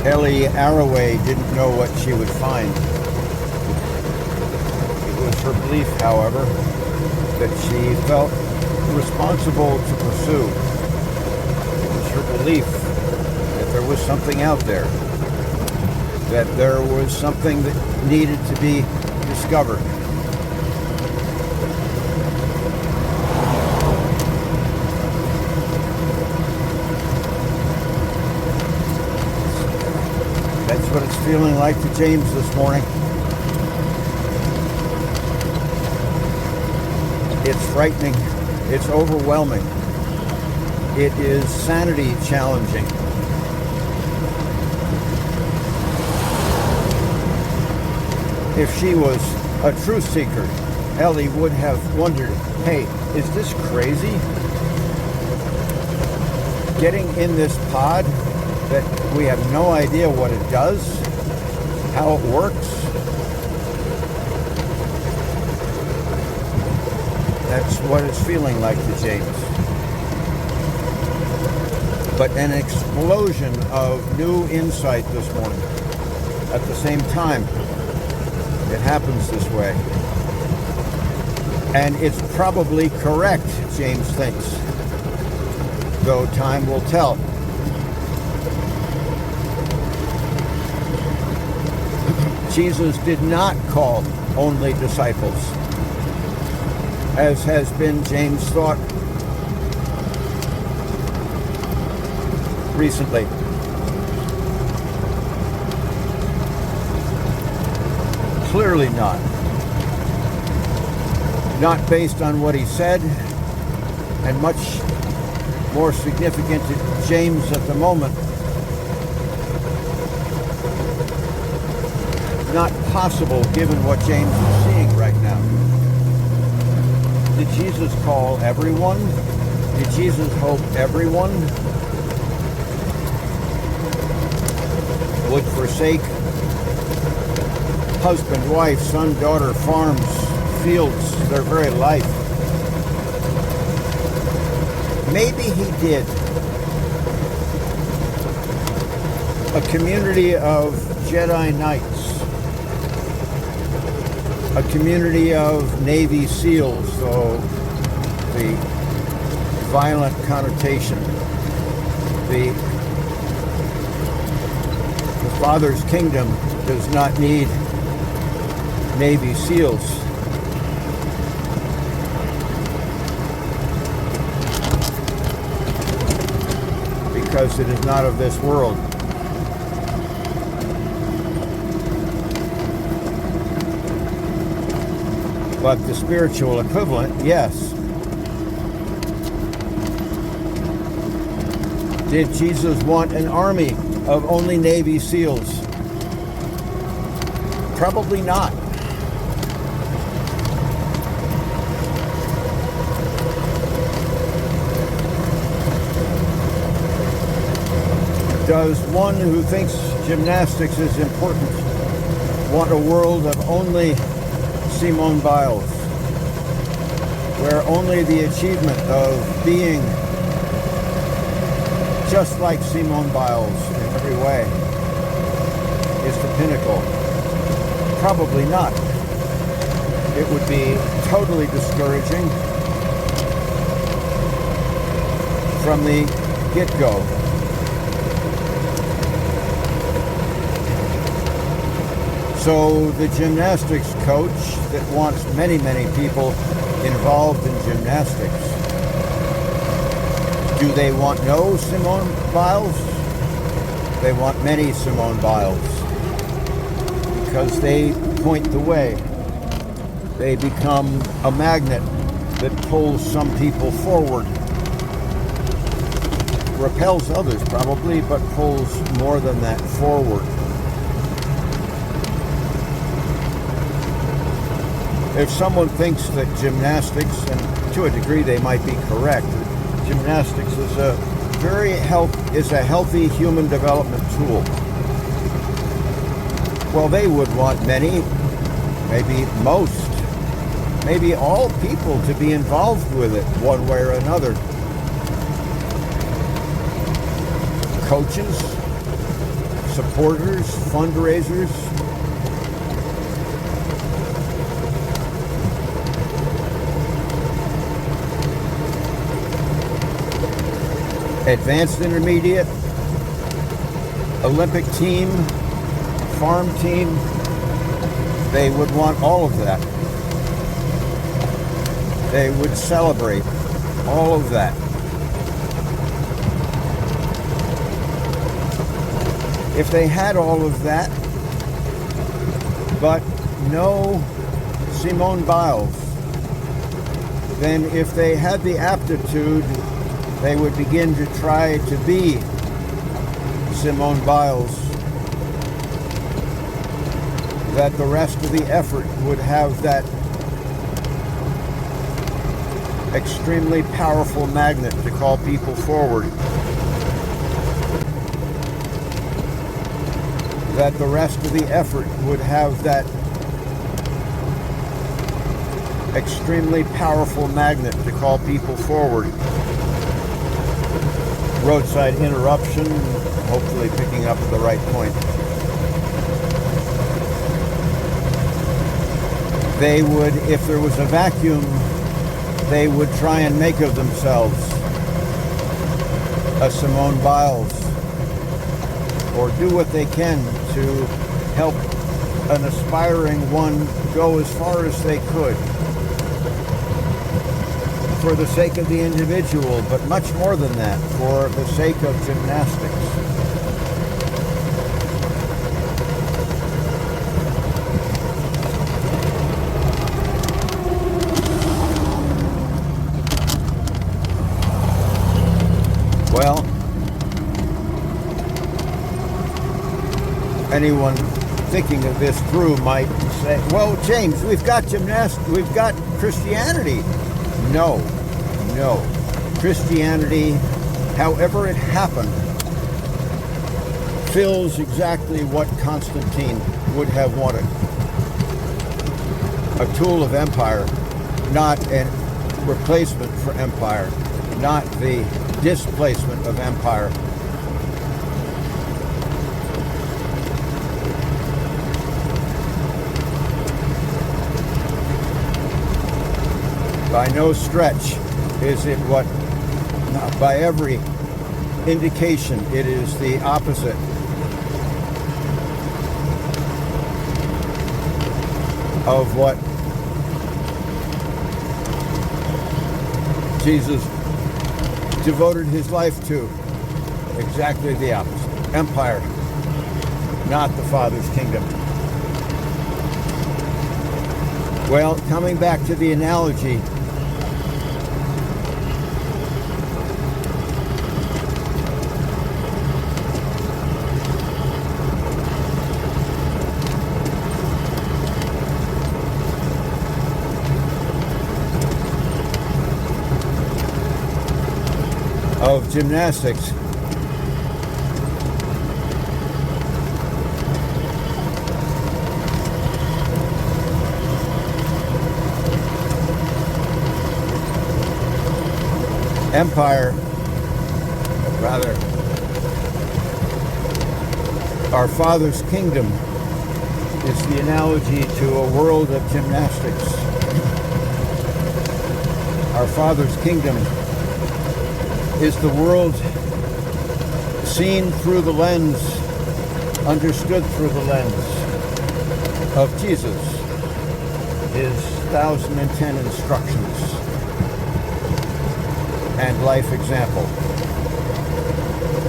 Ellie Arroway didn't know what she would find. It was her belief, however, that she felt responsible to pursue. It was her belief that there was something out there, that there was something that needed to be discovered. That's what it's feeling like to James this morning. It's frightening. It's overwhelming. It is sanity challenging. If she was a truth seeker, Ellie would have wondered, hey, is this crazy? Getting in this pod that we have no idea what it does, how it works. That's what it's feeling like to James. But an explosion of new insight this morning. At the same time, it happens this way. And it's probably correct, James thinks. Though time will tell. Jesus did not call only disciples, as has been James' thought recently. Clearly not. Not based on what he said, and much more significant to James at the moment, not possible given what James is seeing right now. Did Jesus call everyone? Did Jesus hope everyone would forsake husband, wife, son, daughter, farms, fields, their very life? Maybe he did. A community of Jedi Knights, a community of Navy SEALs, so the violent connotation, the Father's kingdom does not need Navy SEALs. Because it is not of this world. But the spiritual equivalent, yes. Did Jesus want an army of only Navy SEALs? Probably not. Does one who thinks gymnastics is important want a world of only Simone Biles, where only the achievement of being just like Simone Biles in every way is the pinnacle? Probably not. It would be totally discouraging from the get-go. So the gymnastics coach that wants many, many people involved in gymnastics, do they want no Simone Biles? They want many Simone Biles because they point the way. They become a magnet that pulls some people forward, repels others probably, but pulls more than that forward. If someone thinks that gymnastics, and to a degree they might be correct, gymnastics is a healthy human development tool, well, they would want many, maybe most, maybe all people to be involved with it one way or another. supporters, fundraisers, advanced intermediate, Olympic team, farm team. They would want all of that. They would celebrate all of that. If they had all of that, but no Simone Biles, then if they had the aptitude, they would begin to try to be Simone Biles, that the rest of the effort would have that extremely powerful magnet to call people forward. That the rest of the effort would have that extremely powerful magnet to call people forward. Roadside interruption, hopefully picking up at the right point. They would, if there was a vacuum, they would try and make of themselves a Simone Biles, or do what they can to help an aspiring one go as far as they could for the sake of the individual, but much more than that, for the sake of gymnastics. Well, anyone thinking of this through might say, well, James, we've got we've got Christianity. No. Christianity, however it happened, fills exactly what Constantine would have wanted. A tool of empire, not a replacement for empire, not the displacement of empire. By no stretch is it what, by every indication, it is the opposite. Of what Jesus devoted his life to. Exactly the opposite. Empire, not the Father's kingdom. Well, coming back to the analogy, of gymnastics, empire, rather, our Father's kingdom is the analogy to a world of gymnastics. Our Father's kingdom is the world seen through the lens, understood through the lens of Jesus, his 1,010 instructions and life example,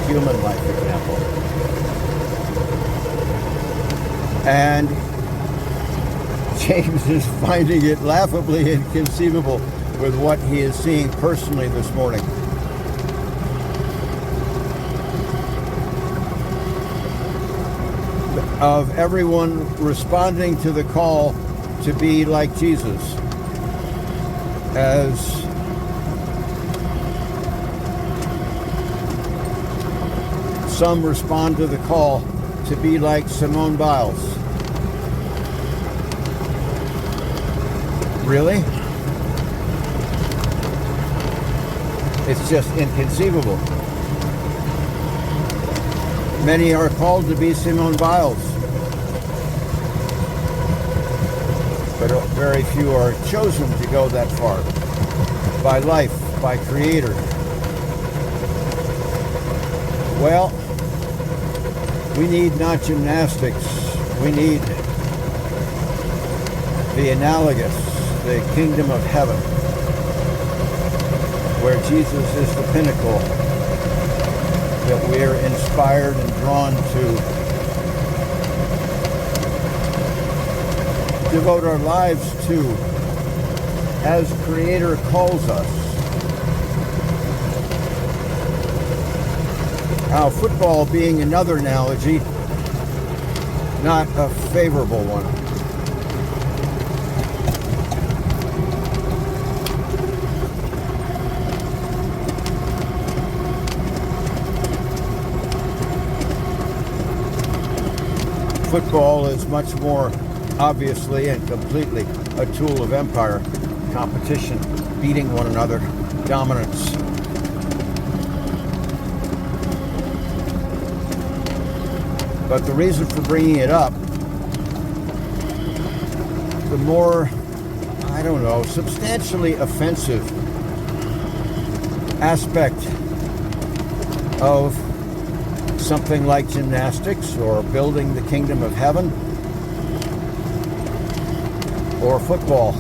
human life example. And James is finding it laughably inconceivable with what he is seeing personally this morning. Of everyone responding to the call to be like Jesus, as some respond to the call to be like Simone Biles. Really? It's just inconceivable. Many are called to be Simone Biles, but very few are chosen to go that far by life, by Creator. Well, we need not gymnastics. We need the analogous, the kingdom of heaven, where Jesus is the pinnacle that we are inspired and drawn to devote our lives to as Creator calls us. Now, football being another analogy, not a favorable one. Football is much more obviously and completely a tool of empire, competition, beating one another, dominance. But the reason for bringing it up, the more, substantially offensive aspect of something like gymnastics or building the kingdom of heaven or football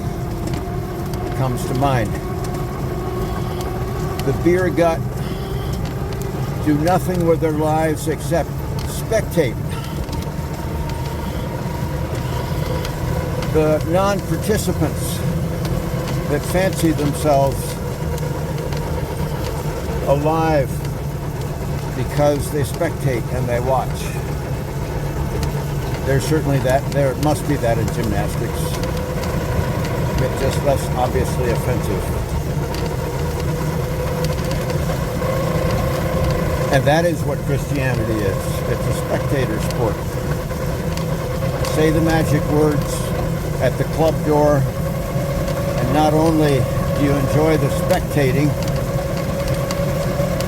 comes to mind. The beer gut do nothing with their lives except spectate. The non-participants that fancy themselves alive because they spectate and they watch. There's certainly that. There must be that in gymnastics. It's just less obviously offensive. And that is what Christianity is. It's a spectator sport. Say the magic words at the club door, and not only do you enjoy the spectating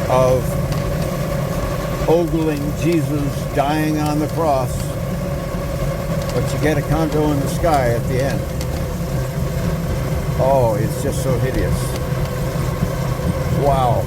of ogling Jesus dying on the cross, but you get a condo in the sky at the end. Oh, it's just so hideous. Wow.